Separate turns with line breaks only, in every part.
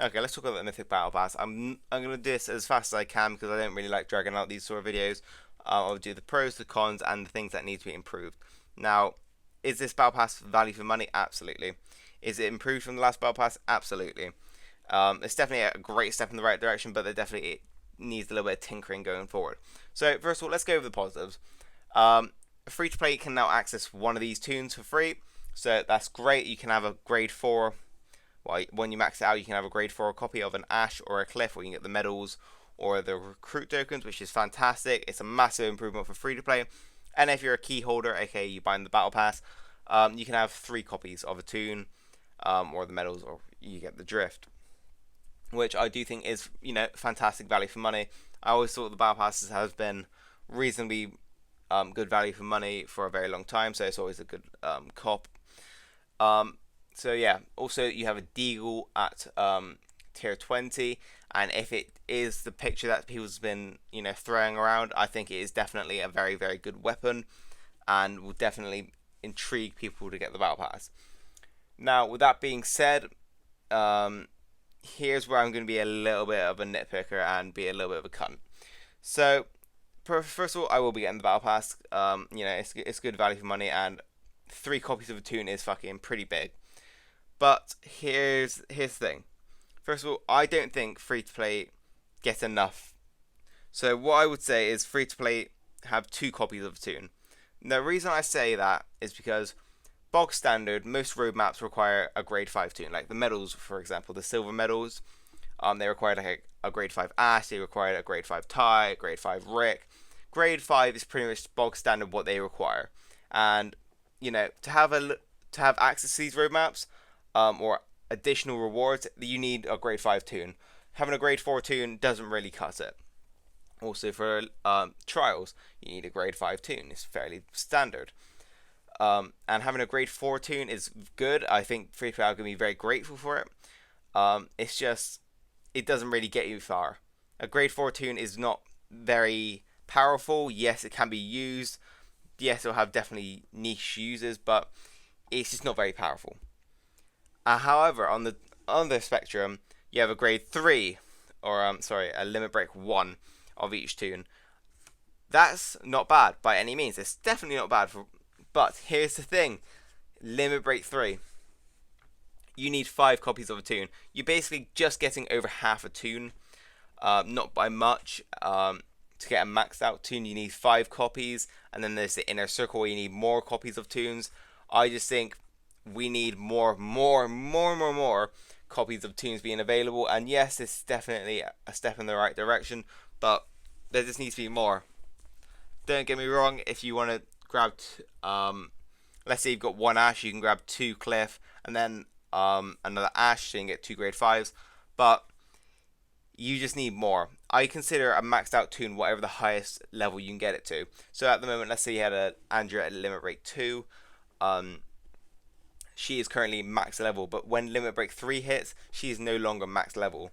Okay, let's talk about the Mythic Battle Pass. I'm gonna do this as fast as I can because I don't really like dragging out these sort of videos. I'll do the pros, the cons, and the things that need to be improved. Now, is this Battle Pass value for money? Absolutely. Is it improved from the last Battle Pass? Absolutely. It's definitely a great step in the right direction, but it definitely needs a little bit of tinkering going forward. So first of all, let's go over the positives. Free to play can now access one of these tunes for free, so that's great. You can have a grade 4. Well, when you max it out, you can have a grade 4 copy of an Ash or a Cliff, where you can get the medals or the recruit tokens, which is fantastic. It's a massive improvement for free to play. And if you're a key holder, aka you buy in the battle pass, you can have 3 copies of a tune, or the medals, or you get the drift, which I do think is fantastic value for money. I always thought the battle passes has been reasonably good value for money for a very long time, so it's always a good cop. So yeah, also you have a Deagle at tier 20, and if it is the picture that people's been throwing around, I think it is definitely a very very good weapon, and will definitely intrigue people to get the battle pass. Now, with that being said, here's where I'm going to be a little bit of a nitpicker and be a little bit of a cunt. So, first of all, I will be getting the battle pass. It's good value for money, and 3 copies of a tune is fucking pretty big. But here's the thing. First of all, I don't think free to play get enough. So what I would say is free to play have 2 copies of a tune. The reason I say that is because bog standard, most roadmaps require a grade 5 tune. Like the medals, for example, the silver medals, they required like a grade 5 Ash, they required a grade 5 Ty, a grade 5 Rick. Grade 5 is pretty much bog standard what they require. And to have access to these roadmaps, or additional rewards, you need a grade 5 tune. Having a grade 4 tune doesn't really cut it. Also for trials, you need a grade 5 tune. It's fairly standard. And having a grade 4 tune is good. I think free play are going to be very grateful for it. It's just, it doesn't really get you far. A grade 4 tune is not very powerful. Yes, it can be used. Yes, it'll have definitely niche users, but it's just not very powerful. However, on the spectrum, you have a grade 3, or a limit break 1 of each tune. That's not bad by any means. It's definitely not bad but here's the thing: limit break 3. You need 5 copies of a tune. You're basically just getting over half a tune, not by much. To get a maxed out tune, you need 5 copies, and then there's the inner circle where you need more copies of tunes. I just think we need more copies of tunes being available. And yes, it's definitely a step in the right direction, but there just needs to be more. Don't get me wrong. If you want to grab, let's say you've got 1 Ash, you can grab 2 Cliff, and then another Ash, so you can get 2 grade 5s. But you just need more. I consider a maxed out tune whatever the highest level you can get it to. So at the moment, let's say you had a Andrea at limit break 2. She is currently max level, but when limit break 3 hits, she is no longer max level.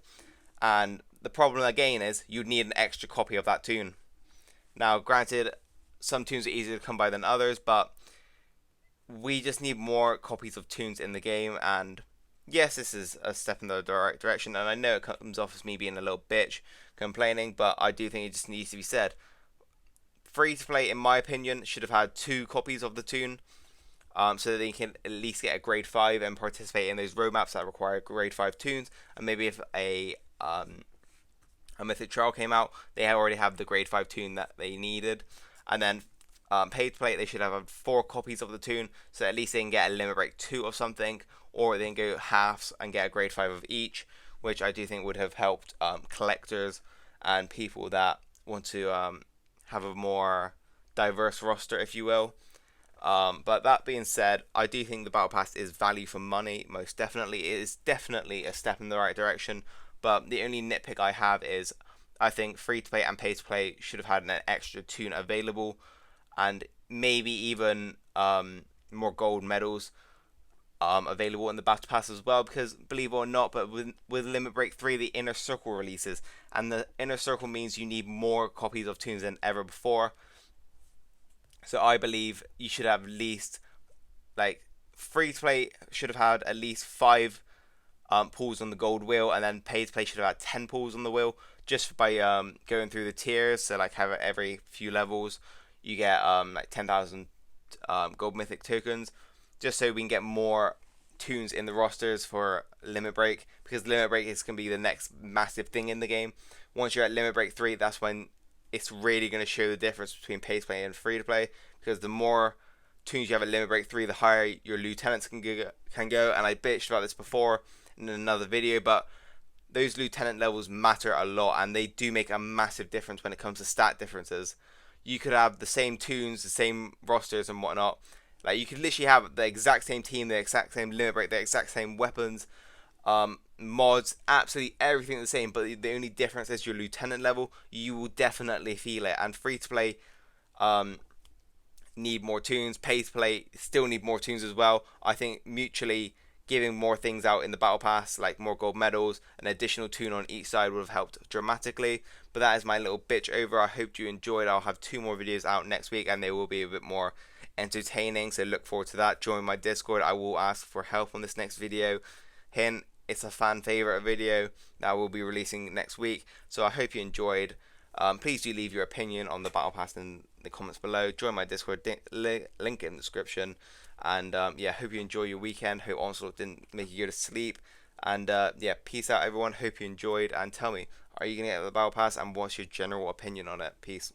And the problem again is you'd need an extra copy of that tune. Now, granted, some tunes are easier to come by than others, but we just need more copies of tunes in the game. And yes, this is a step in the right direction, and I know it comes off as me being a little bitch complaining, but I do think it just needs to be said. Free to play, in my opinion, should have had 2 copies of the tune, so that they can at least get a grade 5 and participate in those roadmaps that require grade 5 tunes. And maybe if a mythic trial came out, they already have the grade 5 tune that they needed. And then pay to play, they should have 4 copies of the tune, so at least they can get a limit break 2 of something, or they can go halves and get a grade 5 of each, which I do think would have helped collectors and people that want to have a more diverse roster, if you will. But that being said, I do think the Battle Pass is value for money, most definitely. It is definitely a step in the right direction, but the only nitpick I have is I think free to play and pay to play should have had an extra tune available, and maybe even more gold medals available in the Battle Pass as well, because believe it or not, but with Limit Break 3, the Inner Circle releases, and the Inner Circle means you need more copies of tunes than ever before. So I believe you should have at least, like, free to play should have had at least 5 pulls on the gold wheel, and then pay to play should have had 10 pulls on the wheel just by going through the tiers. So like have every few levels you get like 10,000 gold mythic tokens, just so we can get more tunes in the rosters for limit break, because limit break is going to be the next massive thing in the game. Once you're at limit break 3, that's when it's really going to show the difference between pay to play and free to play, because the more tunes you have at limit break 3, the higher your lieutenants can go. And I bitched about this before in another video, but those lieutenant levels matter a lot, and they do make a massive difference when it comes to stat differences. You could have the same tunes, the same rosters and whatnot. Like you could literally have the exact same team, the exact same limit break, the exact same weapons, mods, absolutely everything the same. But the only difference is your lieutenant level. You will definitely feel it. And free to play, need more tunes. Pay to play still need more tunes as well. I think mutually giving more things out in the battle pass, like more gold medals, an additional tune on each side would have helped dramatically. But that is my little bitch over. I hope you enjoyed. I'll have 2 more videos out next week, and they will be a bit more entertaining, so look forward to that. Join my Discord. I will ask for help on this next video. Hint, it's a fan favorite video that I will be releasing next week, so I hope you enjoyed. Please do leave your opinion on the battle pass in the comments below. Join my Discord, link in the description. And yeah, hope you enjoy your weekend. Hope Onslaught didn't make you go to sleep. And yeah, peace out everyone. Hope you enjoyed, and tell me, are you gonna get the battle pass, and what's your general opinion on it? Peace.